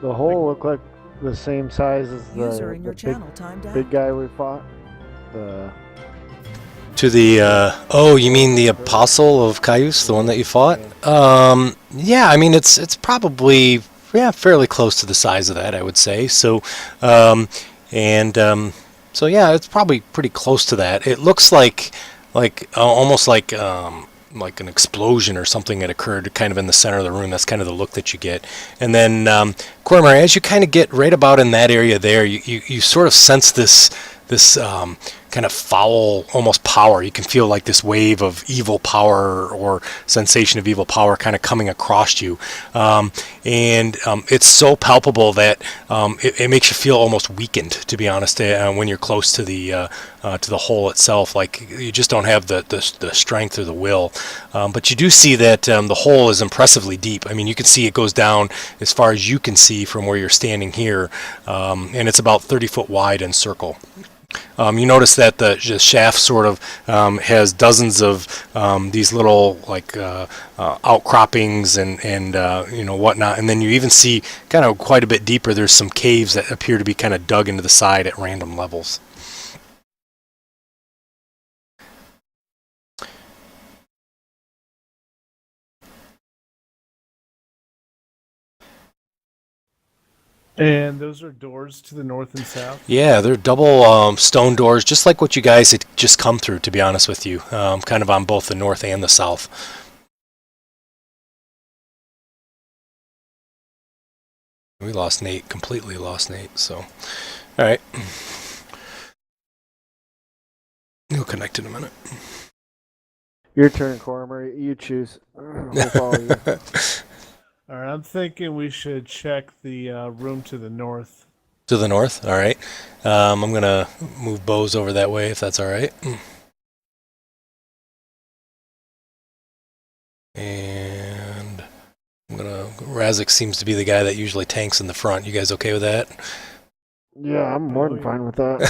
The hole looked like the same size as User in the your channel timed out. big guy we fought. The To the, oh, you mean the Apostle of Caius, the one that you fought? Yeah, I mean, it's probably, yeah, fairly close to the size of that, I would say. So, um, and, so yeah, it's probably pretty close to that. It looks like almost like an explosion or something that occurred kind of in the center of the room. That's kind of the look that you get. And then, Cormier, as you kind of get right about in that area there, you sort of sense this kind of foul, almost power. You can feel like this wave of evil power or sensation of evil power kind of coming across you, and it's so palpable that it makes you feel almost weakened. To be honest, when you're close to the hole itself, like you just don't have the strength or the will. But you do see that the hole is impressively deep. I mean, you can see it goes down as far as you can see from where you're standing here, and it's about 30 foot wide in circle. You notice that the shaft sort of has dozens of these little like outcroppings and whatnot, and then you even see kind of quite a bit deeper. There's some caves that appear to be kind of dug into the side at random levels. And those are doors to the north and south? Yeah, they're double stone doors, just like what you guys had just come through, to be honest with you, kind of on both the north and the south. We lost Nate, completely lost Nate, so. Alright. He'll connect in a minute. Your turn, Cormier. You choose. We'll follow you. All right, I'm thinking we should check the room to the north. To the north? Alright. I'm going to move Bose over that way, if that's alright. And I'm going to... Razik seems to be the guy that usually tanks in the front. You guys okay with that? Yeah, I'm more than fine with that.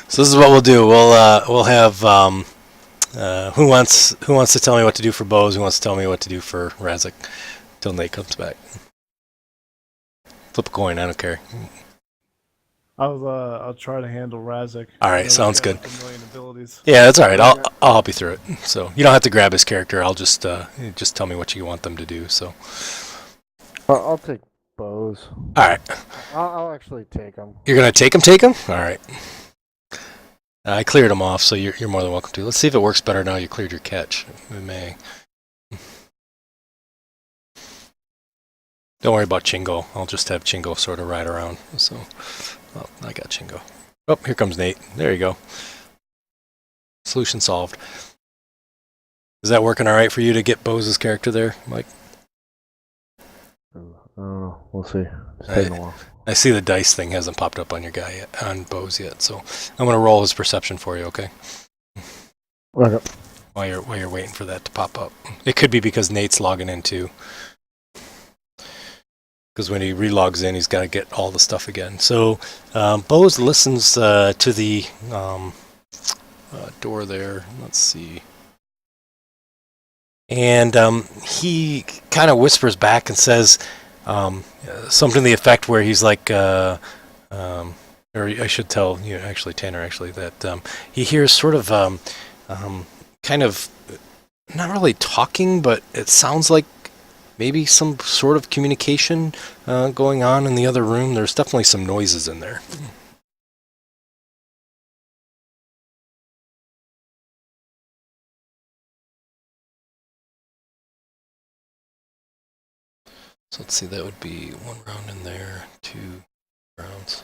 So this is what we'll do. We'll have who wants to tell me what to do for Bose? Who wants to tell me what to do for Razik? Till Nate comes back. Flip a coin. I don't care. I'll try to handle Razik. All right, sounds good. A million abilities. Yeah, that's all right. I'll help you through it. So you don't have to grab his character. I'll just tell me what you want them to do. So I'll take Bose. all right. I'll actually take him. You're gonna take him? Take him? All right. I cleared him off, so you're more than welcome to. Let's see if it works better now you cleared your catch. It may. Don't worry about Chingo. I'll just have Chingo sort of ride around. So, well, I got Chingo. Oh, here comes Nate. There you go. Solution solved. Is that working all right for you to get Bose's character there, Mike? We'll see. It's taking a while. I see the dice thing hasn't popped up on your guy yet, on Bose yet, so I'm gonna roll his perception for you, okay? Okay. While you're waiting for that to pop up, it could be because Nate's logging in too. Because when he relogs in, he's got to get all the stuff again. So Bose listens to the door there. Let's see. And he kind of whispers back and says something to the effect where he's like, or I should tell you, actually, Tanner, that he hears sort of kind of not really talking, but it sounds like maybe some sort of communication going on in the other room. There's definitely some noises in there. So let's see, that would be 1 round in there, 2 rounds.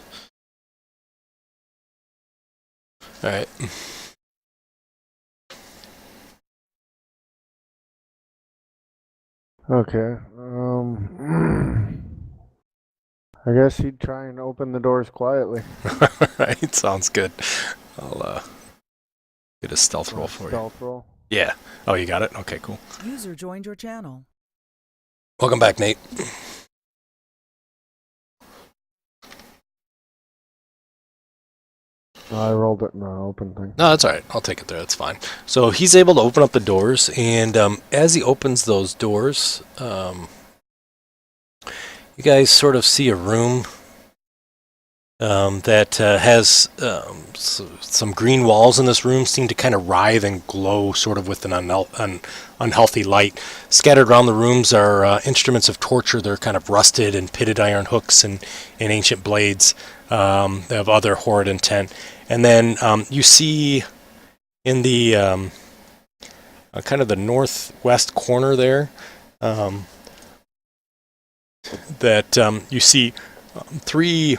All right. Okay. I guess he'd try and open the doors quietly. Right, sounds good. I'll get a stealth roll for you. Stealth roll? Yeah. Oh, you got it? Okay, cool. User joined your channel. Welcome back, Nate. I rolled it in the open thing. No, that's all right. I'll take it there. That's fine. So he's able to open up the doors, and as he opens those doors, you guys sort of see a room that has some green walls in this room seem to kind of writhe and glow sort of with an unhealthy light. Scattered around the rooms are instruments of torture. They're kind of rusted and pitted iron hooks and ancient blades. They have other horrid intent. And then you see in the kind of the northwest corner there that you see three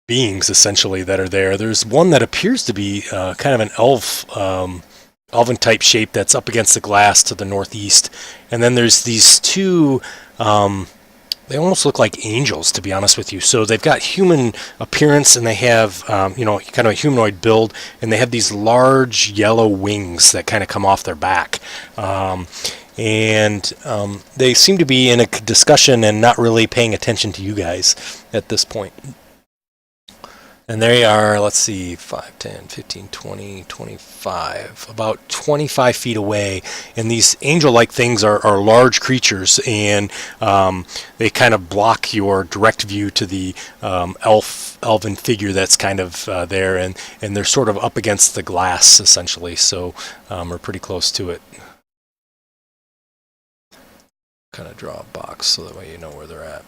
beings essentially that are there. There's one that appears to be kind of an elven type shape that's up against the glass to the northeast, and then there's these two. They almost look like angels, to be honest with you. So they've got human appearance, and they have kind of a humanoid build, and they have these large yellow wings that kind of come off their back. And they seem to be in a discussion and not really paying attention to you guys at this point. And they are, let's see, 5, 10, 15, 20, 25, about 25 feet away. And these angel-like things are large creatures, and they kind of block your direct view to the elven figure that's kind of there. And they're sort of up against the glass, essentially, so we're pretty close to it. Kind of draw a box so that way you know where they're at.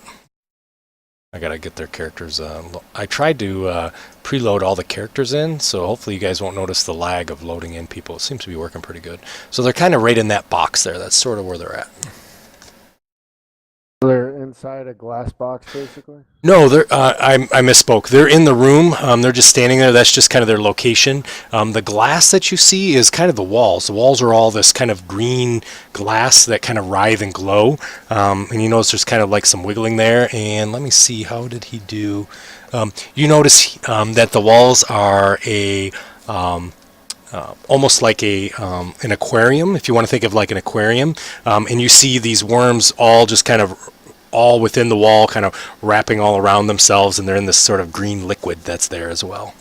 I gotta get their characters. I tried to preload all the characters in, so hopefully you guys won't notice the lag of loading in people. It seems to be working pretty good. So they're kind of right in that box there. That's sort of where they're at. They're inside a glass box, basically? No, I misspoke. They're in the room. They're just standing there. That's just kind of their location. The glass that you see is kind of the walls. The walls are all this kind of green glass that kind of writhe and glow. And you notice there's kind of like some wiggling there. And let me see, how did he do? You notice that the walls are almost like an aquarium, if you want to think of like an aquarium. And you see these worms all just kind of all within the wall, kind of wrapping all around themselves, and they're in this sort of green liquid that's there as well.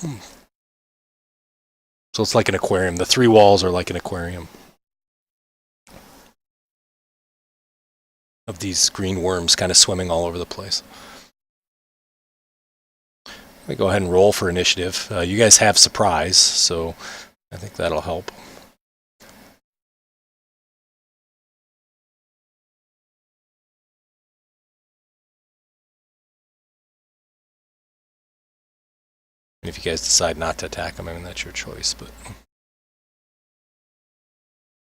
So it's like an aquarium. The three walls are like an aquarium of these green worms kind of swimming all over the place. Let me go ahead and roll for initiative. You guys have surprise, so I think that'll help. And if you guys decide not to attack them, I mean, that's your choice, but...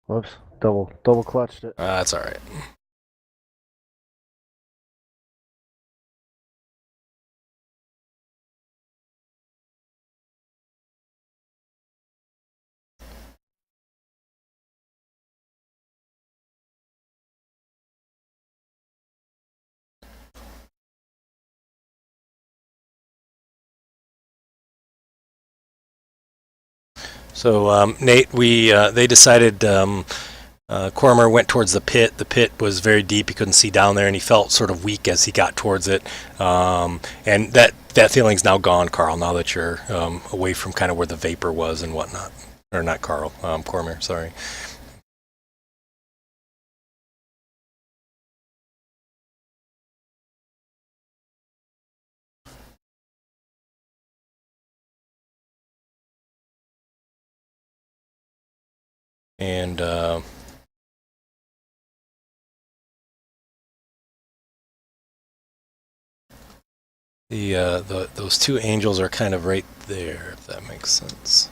Whoops. Double clutched it. That's alright. So Nate, they decided Cormer went towards the pit. The pit was very deep; he couldn't see down there, and he felt sort of weak as he got towards it. And that feeling's now gone, Carl. Now that you're away from kind of where the vapor was and whatnot, or not Carl, Cormer. Sorry. And those two angels are kind of right there, if that makes sense.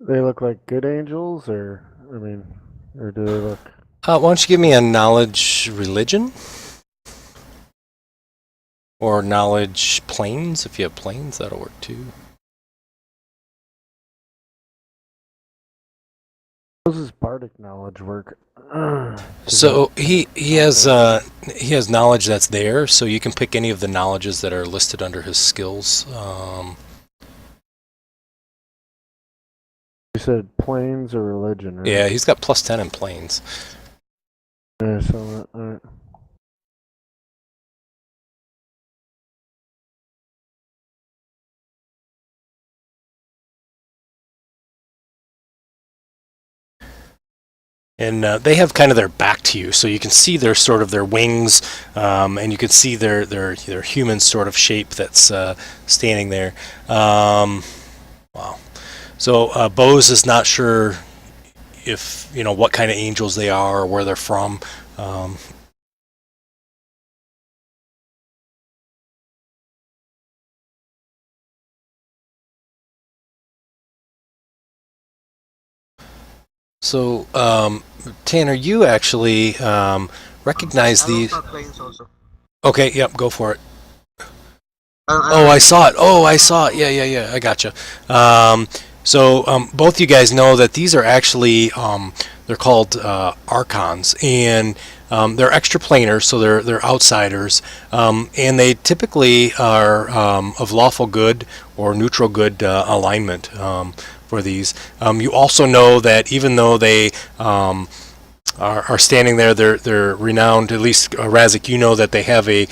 They look like good angels, or or do they look? Why don't you give me a knowledge religion? Or knowledge planes? If you have planes, that'll work too. How does his bardic knowledge work? So he has knowledge that's there, so you can pick any of the knowledges that are listed under his skills. You said planes or religion, right? Yeah, he's got +10 in planes. Yeah, so alright. And they have kind of their back to you, so you can see their sort of their wings, and you can see their human sort of shape that's standing there. Wow. So Bose is not sure if what kind of angels they are or where they're from. Um, so Tanner, you actually recognize I will these. start playing also. Okay, yep, go for it. I Oh, I saw it. Oh, I saw it. Yeah. I gotcha. So both you guys know that these are actually they're called archons, and they're extraplanar, so they're outsiders, and they typically are of lawful good or neutral good alignment for these. You also know that even though they are standing there. They're renowned. At least Razik, you know that they have a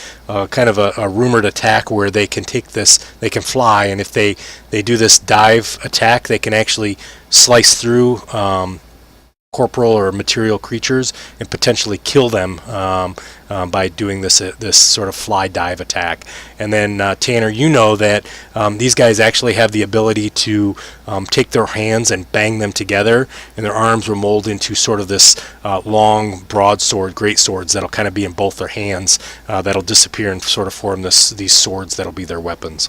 kind of a rumored attack where they can take this. They can fly, and if they do this dive attack, they can actually slice through corporal or material creatures and potentially kill them by doing this sort of fly dive attack. And then Tanner, you know that these guys actually have the ability to take their hands and bang them together, and their arms will mold into sort of this long broadsword, great swords that'll kind of be in both their hands, that'll disappear and sort of form these swords that'll be their weapons.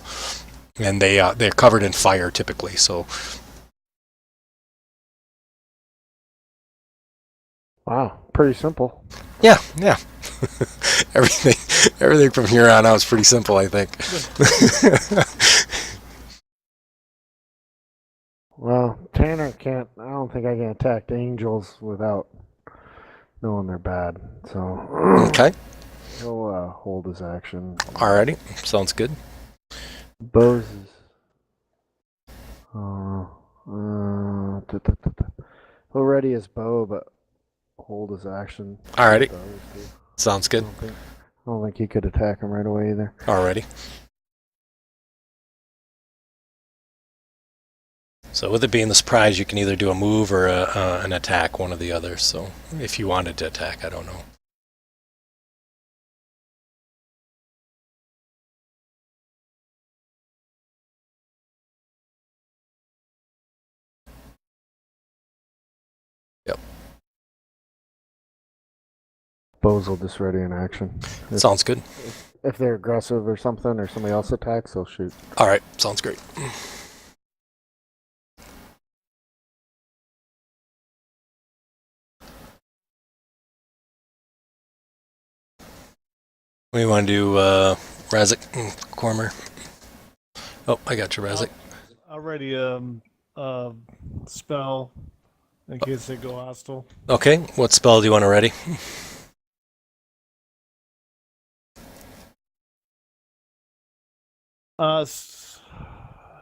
And they're covered in fire typically. So Wow, pretty simple. yeah. everything from here on out is pretty simple, I think. Well, Tanner can't. I don't think I can attack the angels without knowing they're bad. So Okay. he'll hold his action. Alrighty. Sounds good. Bose is. He'll ready his bow, but hold his action. Alrighty. The others do. Sounds good. I don't think he could attack him right away either. Alrighty. So with it being the surprise, you can either do a move or an attack, one or the other. So if you wanted to attack, I don't know. Yep. Bose will just ready an action. Sounds good. If they're aggressive or something, or somebody else attacks, they'll shoot. Alright. Sounds great. What do you want to do, Razik? Cormer? Oh, I got you, Razik. Already spell in case they go hostile. Okay, what spell do you want to ready?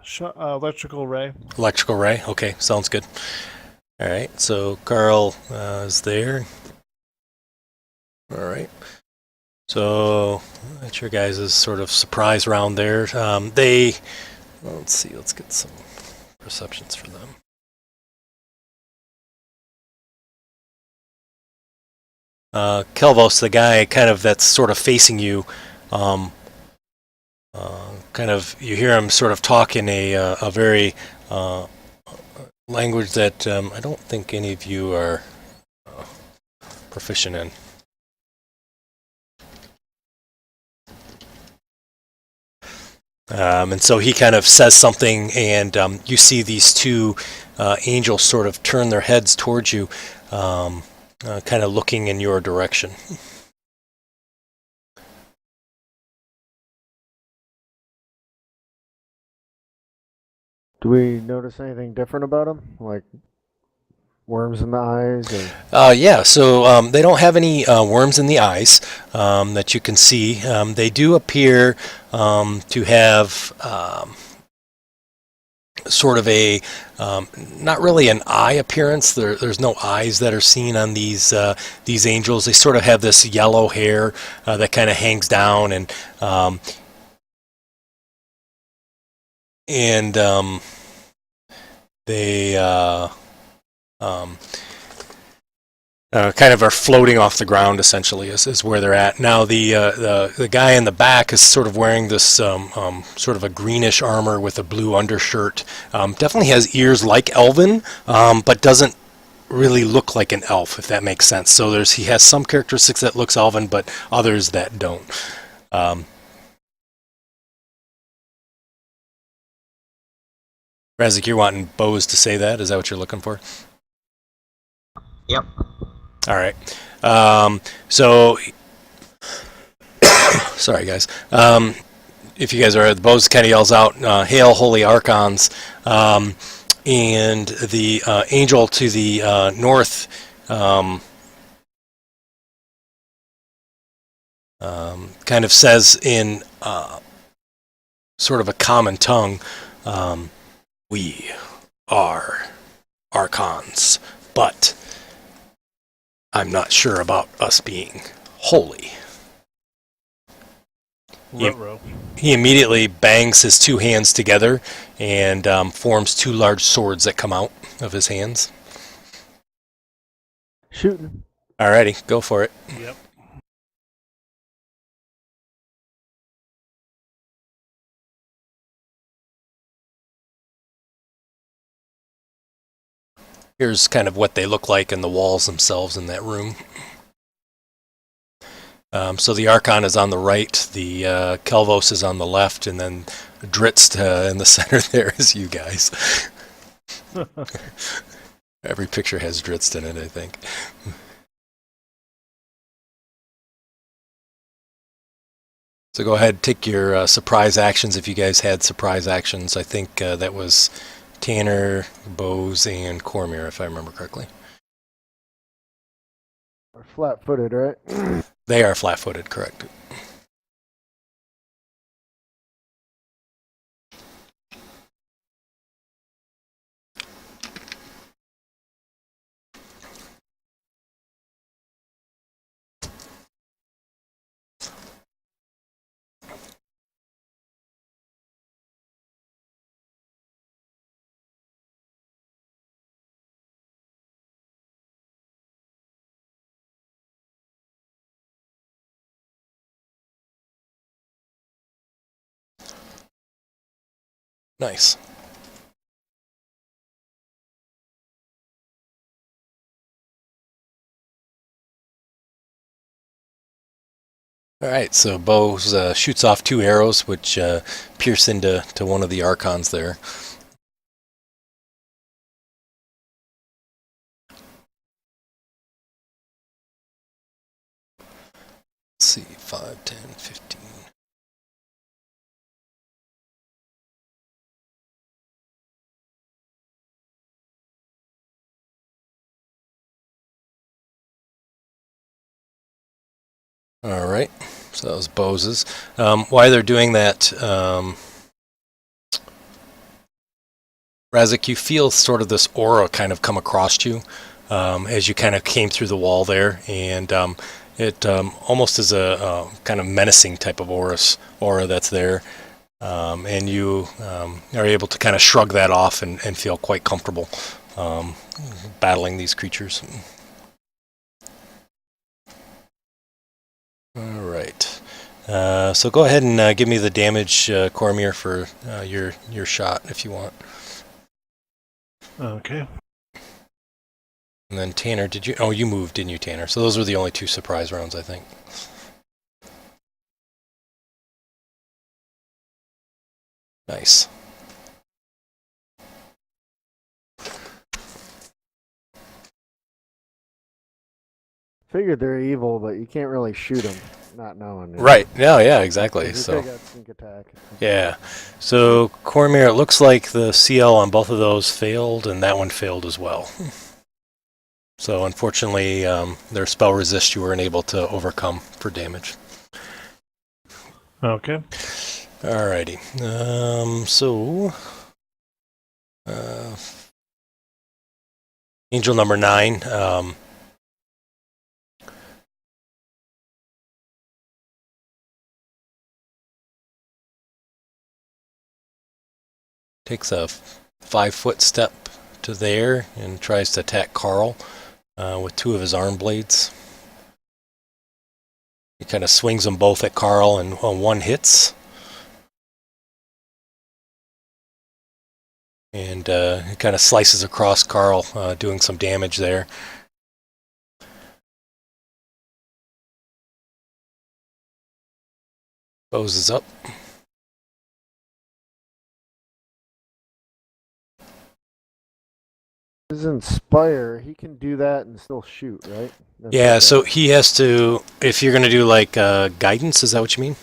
Electrical ray. Electrical ray. Okay, sounds good. Alright, so Carl is there. Alright. So that's your guys' sort of surprise round there. Let's see, let's get some perceptions for them. Kelvos, the guy kind of that's sort of facing you, kind of you hear him sort of talk in a very language that I don't think any of you are proficient in. And so he kind of says something, and you see these two angels sort of turn their heads towards you, kind of looking in your direction. Do we notice anything different about them? Like worms in the eyes? Yeah, so they don't have any worms in the eyes that you can see. They do appear to have sort of a not really an eye appearance. There's no eyes that are seen on these angels. They sort of have this yellow hair that kind of hangs down, and they kind of are floating off the ground. Essentially, is where they're at now. The guy in the back is sort of wearing this sort of a greenish armor with a blue undershirt. Definitely has ears like Elven, but doesn't really look like an elf, if that makes sense. So he has some characteristics that looks Elven, but others that don't. Razik, you're wanting Bose to say that? Is that what you're looking for? Yep. All right. So, sorry guys. If you guys are, the Bose kind of yells out, "Hail, holy archons!" And the angel to the north kind of says in sort of a common tongue, "We are archons, but I'm not sure about us being holy." He immediately bangs his two hands together and forms two large swords that come out of his hands. Shooting. Alrighty, go for it. Yep. Here's kind of what they look like in the walls themselves in that room. So the Archon is on the right, the Kelvos is on the left, and then Dritz in the center there is you guys. Every picture has Dritz in it, I think. So go ahead, take your surprise actions if you guys had surprise actions. I think that was Tanner, Bose, and Cormier, if I remember correctly. We're flat-footed, right? They are flat-footed, correct. Nice. Alright, so Bose shoots off two arrows, which pierce into one of the Archons there. Let's see, 5, 10, 15. All right, so that was Bose's. While they're doing that, Razik, you feel sort of this aura kind of come across you as you kind of came through the wall there, and it almost is a kind of menacing type of aura that's there, and you are able to kind of shrug that off and feel quite comfortable battling these creatures. All right. So go ahead and give me the damage, Cormier, for your shot if you want. Okay. And then Tanner, did you? Oh, you moved, didn't you, Tanner? So those were the only two surprise rounds, I think. Nice. Figured they're evil, but you can't really shoot them, not knowing. Right. Yeah, exactly. You So. got sneak attack. Yeah. So, Cormier, it looks like the CL on both of those failed, and that one failed as well. So, unfortunately, their spell resist you weren't able to overcome for damage. Okay. Alrighty. So, Angel number 9. Takes a 5-foot step to there and tries to attack Carl. with 2 of his arm blades. He kind of swings them both at Carl, and one hits. And he kind of slices across Carl, doing some damage there. Bows is up. This is Inspire. He can do that and still shoot, right? That's Yeah, like so he has to, if you're going to do like guidance, is that what you mean?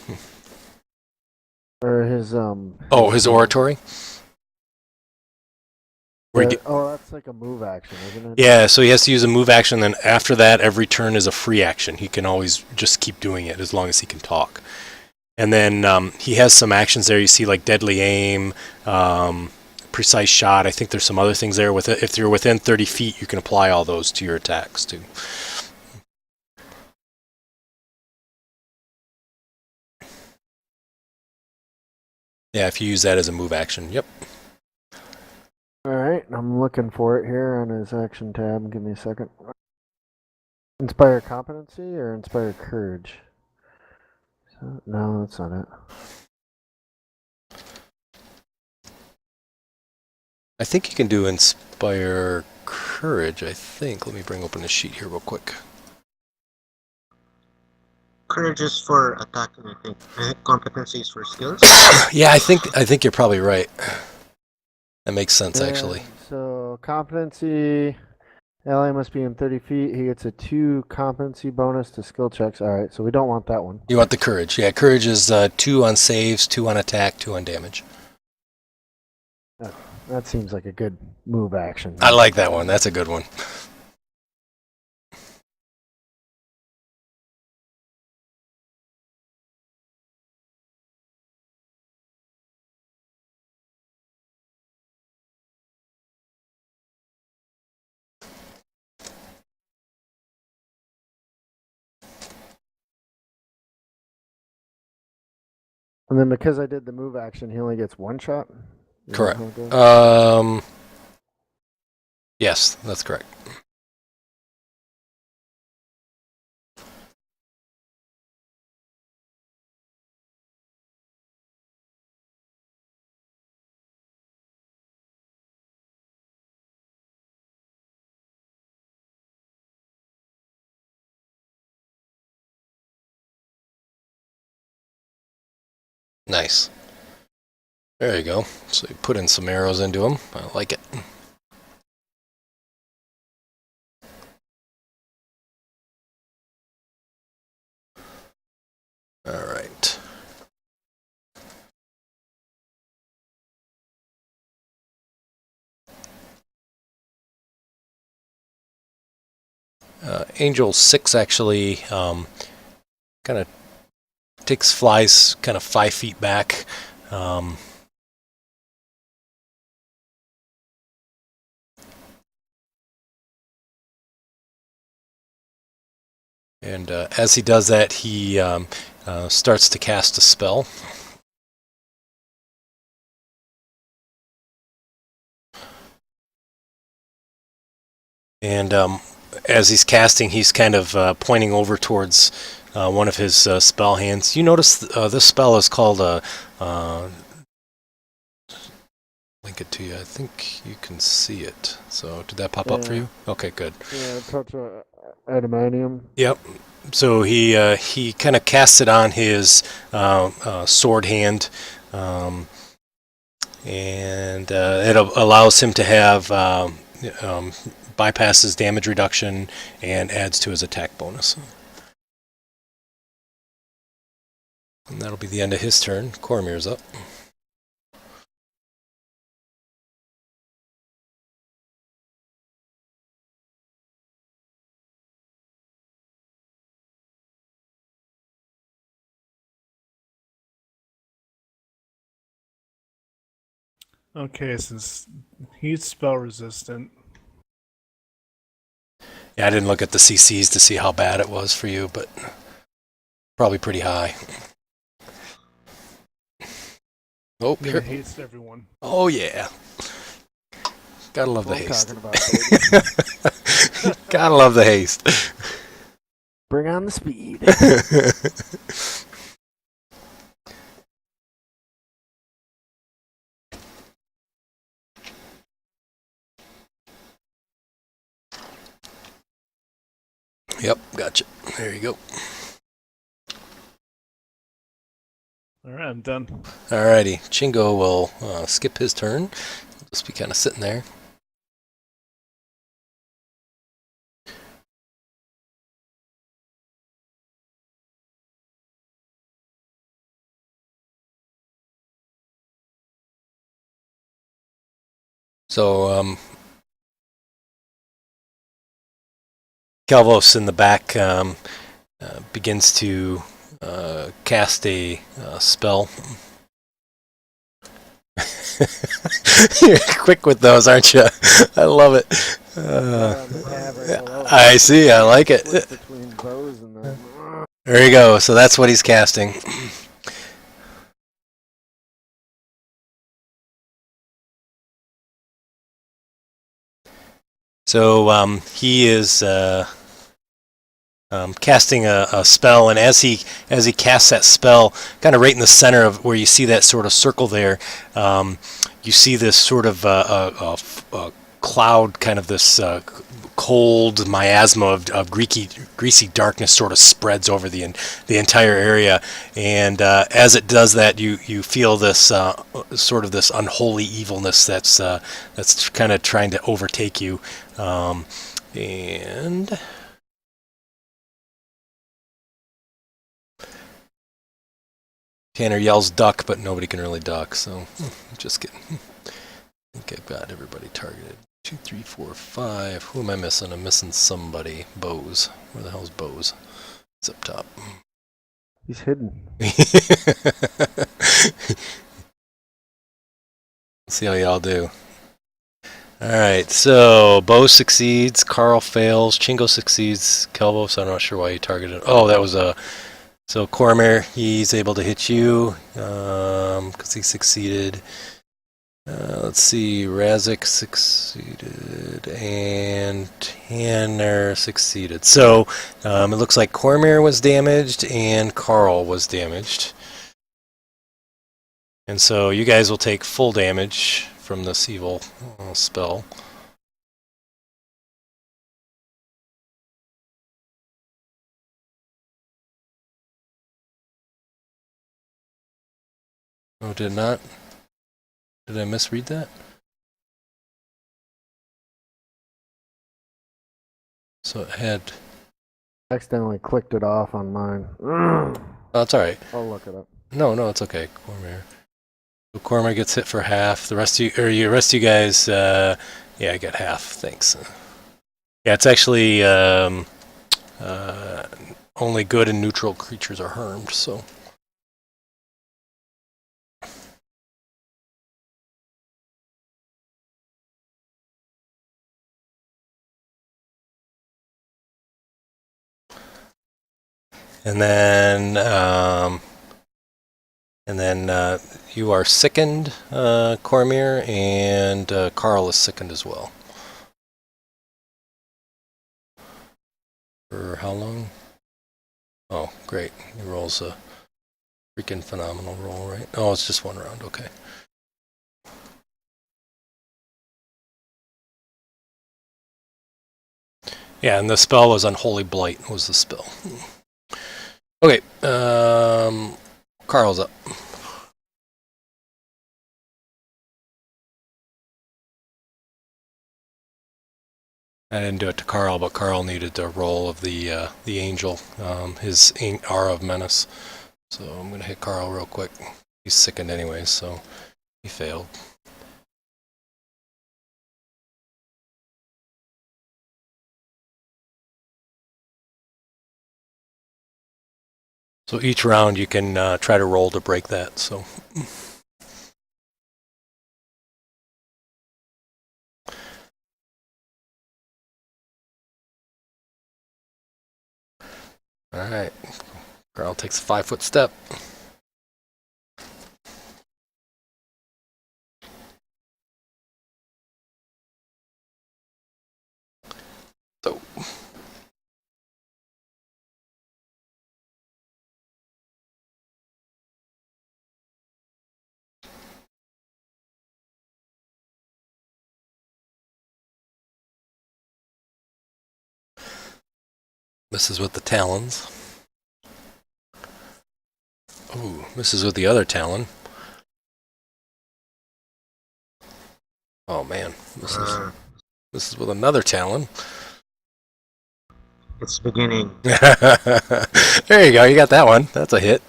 or his Oh, his oratory? Where he that's like a move action, isn't it? Yeah, so he has to use a move action, then after that, every turn is a free action. He can always just keep doing it as long as he can talk. And then he has some actions there. You see like deadly aim, precise shot. I think there's some other things there. With it. If you're within 30 feet, you can apply all those to your attacks too. Yeah, if you use that as a move action. Yep. All right, I'm looking for it here on his action tab. Give me a second. Inspire competency or inspire courage? No, that's not it. I think you can do inspire courage. I think. Let me bring open the sheet here real quick. Courage is for attacking, I think. Competencies for skills. Yeah, I think you're probably right. That makes sense, actually. So competency, ally must be in 30 feet. He gets a 2 competency bonus to skill checks. All right, so we don't want that one. You want the courage. Yeah, courage is 2 on saves, 2 on attack, 2 on damage. That seems like a good move action. I like that one. That's a good one. And then because I did the move action, he only gets 1 shot? Is Correct. that how it goes? Yes, that's correct. Nice. There you go. So you put in some arrows into him. I like it. All right. Angel 6 actually kind of flies kind of 5 feet back. And as he does that, he starts to cast a spell. And as he's casting, he's kind of pointing over towards one of his spell hands. You notice this spell is called link it to you. I think you can see it. So did that pop up for you? Okay, good. Yeah, touch adamantium. Yep. So he kind of casts it on his sword hand, and it allows him to have bypasses damage reduction and adds to his attack bonus. And that'll be the end of his turn. Coromir's up. Okay, since he's spell resistant. Yeah, I didn't look at the CCs to see how bad it was for you, but probably pretty high. Oh, He here. hates everyone. Oh yeah. Gotta love the What I'm haste. talking about, baby. Gotta love the haste. Bring on the speed. Yep, gotcha. There you go. All right, I'm done. Alrighty, Chingo will skip his turn. Just be kind of sitting there. So, Calvos in the back begins to cast a spell. You're quick with those, aren't you? I love it. I see. I like it. Between bows and the... There you go. So that's what he's casting. So he is casting a spell, and as he casts that spell, kind of right in the center of where you see that sort of circle there, you see this sort of a cloud, kind of this cold miasma of greasy darkness sort of spreads over the entire area, and as it does that, you feel this sort of this unholy evilness that's kind of trying to overtake you, and Tanner yells duck, but nobody can really duck, so just kidding. I think I've got everybody targeted. 2, 3, 4, 5. Who am I missing? I'm missing somebody. Bose. Where the hell's Bose? It's up top. He's hidden. See how y'all do. Alright, so Bose succeeds, Carl fails, Chingo succeeds, Kelvos, I'm not sure why he targeted. Oh, that was a... So Cormier, he's able to hit you because he succeeded. Let's see, Razik succeeded and Tanner succeeded. So it looks like Cormier was damaged and Carl was damaged. And so you guys will take full damage from this evil spell. Oh, did not? Did I misread that? So it had... Accidentally clicked it off on mine. Oh, it's alright. I'll look it up. No, it's okay. Cormier. So Cormier gets hit for half. The rest of you guys, yeah, I got half. Thanks. Yeah, it's actually only good and neutral creatures are harmed, so... And then you are sickened, Cormier, and Carl is sickened as well. For how long? Oh, great. He rolls a freaking phenomenal roll, right? Oh, it's just one round, okay. Yeah, and the spell was Unholy Blight, was the spell. Okay, Carl's up. I didn't do it to Carl, but Carl needed the roll of the angel, his aura of menace. So I'm gonna hit Carl real quick. He's sickened anyway, so he failed. So each round you can try to roll to break that. So. All right, Carl takes a 5-foot step. So This is with the talons. Ooh, this is with the other talon. Oh man, this is with another talon. It's beginning. There you go, you got that one. That's a hit.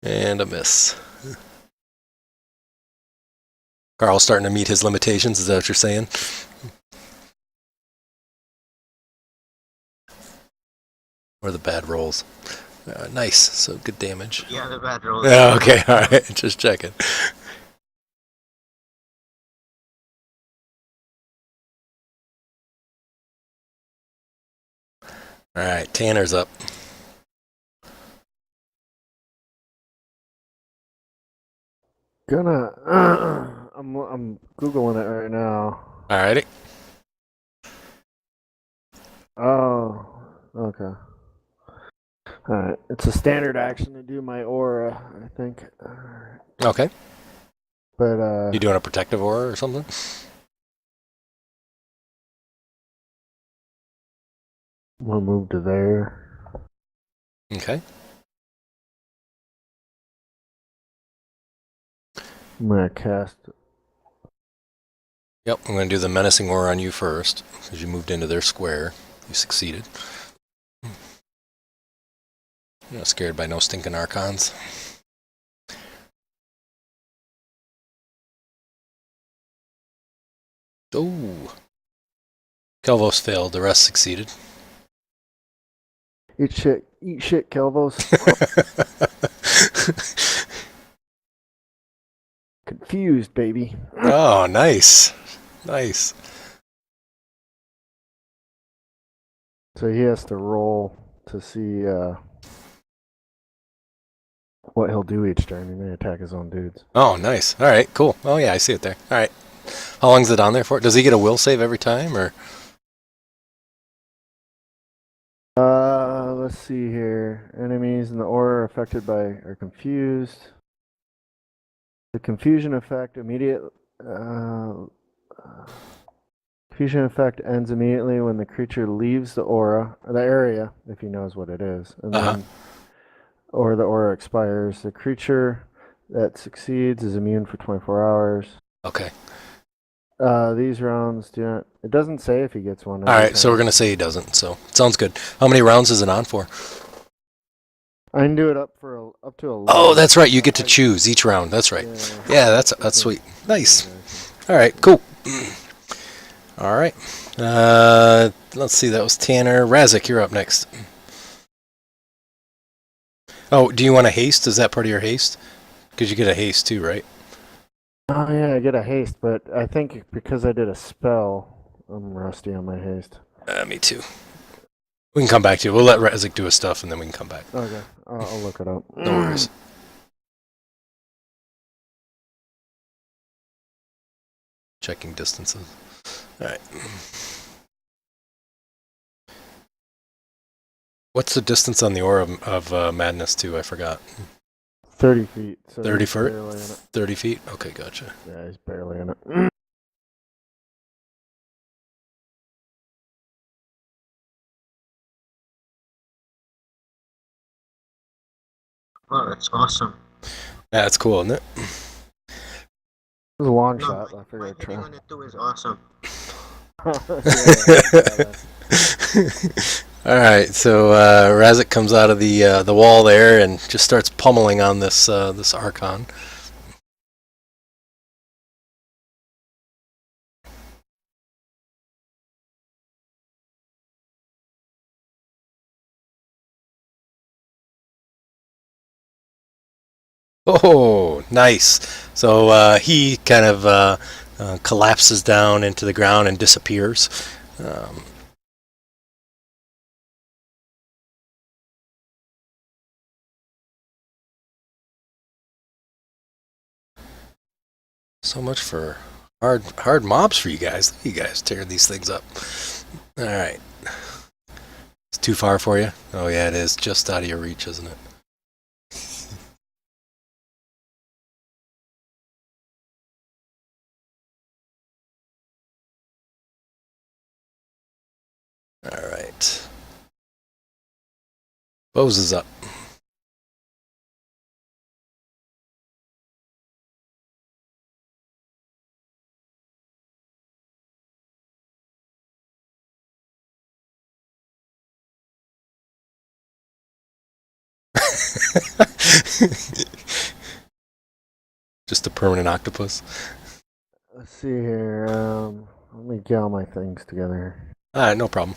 And a miss. Carl's starting to meet his limitations, is that what you're saying? Or the bad rolls. Nice, so good damage. Yeah, the bad rolls. Yeah, okay, alright, just checking. Alright, Tanner's up. Gonna. I'm googling it right now. Alrighty. Oh, okay. Alright, it's a standard action to do my aura, I think. Okay. But You doing a protective aura or something? we'll move to there. Okay. I'm gonna cast. Yep, I'm going to do the menacing aura on you first, because you moved into their square. You succeeded. You're not scared by no stinking archons. Oh. Kelvos failed, the rest succeeded. Eat shit, Kelvos. Confused, baby. Oh, nice. Nice. So he has to roll to see what he'll do each turn. He may attack his own dudes. Oh, nice. All right, cool. Oh, yeah, I see it there. All right. How long is it on there for? Does he get a will save every time, or? Let's see here. Enemies in the aura affected by are confused. The confusion effect confusion effect ends immediately when the creature leaves the aura, or the area, if he knows what it is, and then, or the aura expires. The creature that succeeds is immune for 24 hours. Okay. These rounds do not. It doesn't say if he gets one. All right, so we're going to say he doesn't, so sounds good. How many rounds is it on for? I can do it up to 11. Oh, that's right. You get to choose each round. That's right. Yeah, that's sweet. Nice. All right, cool. All right. Let's see. That was Tanner. Razik, you're up next. Oh, do you want a haste? Is that part of your haste? Because you get a haste too, right? Oh yeah, I get a haste, but I think because I did a spell, I'm rusty on my haste. Me too. We can come back to it. We'll let Razik do his stuff, and then we can come back. Okay, I'll look it up. No worries. Checking distances. All right. What's the distance on the aura of madness too? I forgot. 30 feet. So 30 he's feet? barely in it. 30 feet? Okay, gotcha. Yeah, he's barely in it. Oh, that's awesome. Yeah, that's cool, isn't it? It was a long No, shot. my I figured I'd hitting try. on it too is awesome. All right, so Razik comes out of the wall there and just starts pummeling on this this Archon. Oh, nice. So he kind of collapses down into the ground and disappears. So much for hard mobs for you guys. Look at you guys tearing these things up. All right. It's too far for you? Oh yeah, it is. Just out of your reach, isn't it? All right. Bose is up. Just a permanent octopus. Let's see here. Let me get all my things together. Alright, no problem.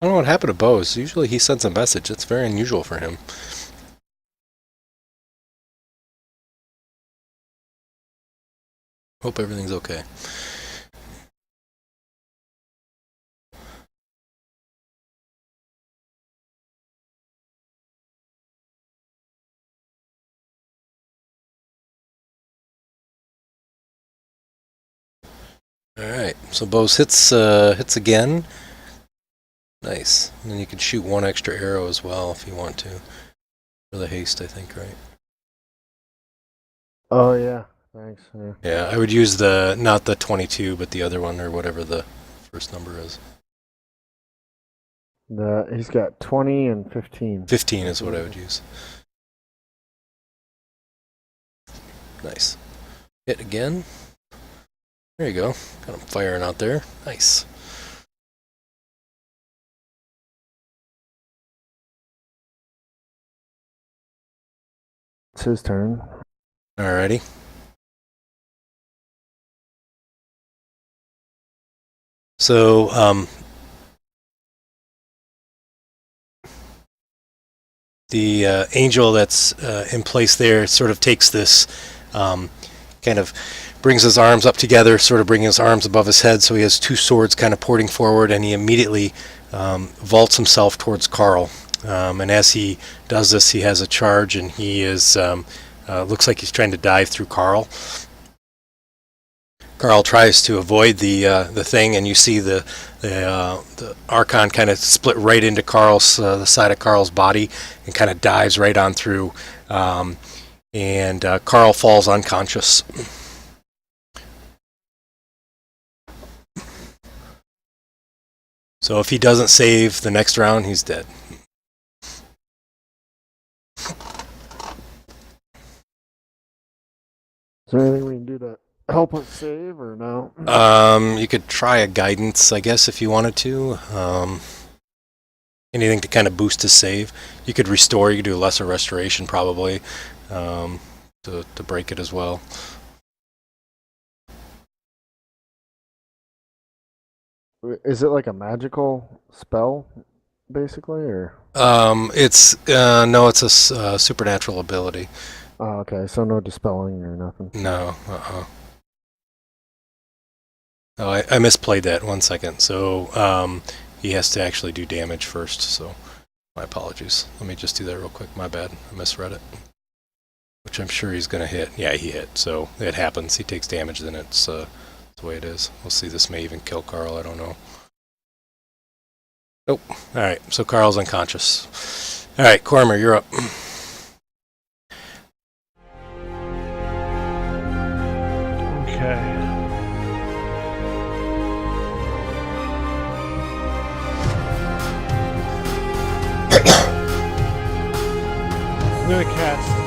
I don't know what happened to Bose. Usually he sends a message. It's very unusual for him. Hope everything's okay. Alright, so Bose hits again. Nice. And then you can shoot one extra arrow as well if you want to. For the haste, I think, right? Oh yeah, thanks. Yeah. Yeah, I would use not the 22, but the other one, or whatever the first number is. He's got 20 and 15. 15 is what I would use. Nice. Hit again. There you go. Got him firing out there. Nice. It's his turn. Alrighty. So, the angel that's in place there sort of takes this, kind of brings his arms up together, sort of bringing his arms above his head, so he has two swords kind of porting forward, and he immediately vaults himself towards Carl. And as he does this, he has a charge, and he is looks like he's trying to dive through Carl. Carl tries to avoid the thing, and you see the Archon kind of split right into Carl's the side of Carl's body, and kind of dives right on through, and Carl falls unconscious. So if he doesn't save the next round, he's dead. Is there anything we can do to help us save or no? You could try a guidance, I guess, if you wanted to. Anything to kind of boost his save. You could restore. You could do a lesser restoration probably, to break it as well. Is it like a magical spell, basically, or? It's no, it's a supernatural ability. Oh, okay. So no dispelling or nothing. No. Oh, I misplayed that. 1 second. So he has to actually do damage first. So my apologies. Let me just do that real quick. My bad. I misread it. Which I'm sure he's going to hit. Yeah, he hit. So it happens. He takes damage. Then it's the way it is. We'll see. This may even kill Carl. I don't know. Nope. All right. So Carl's unconscious. All right, Cormer, you're up. Okay. I'm gonna cast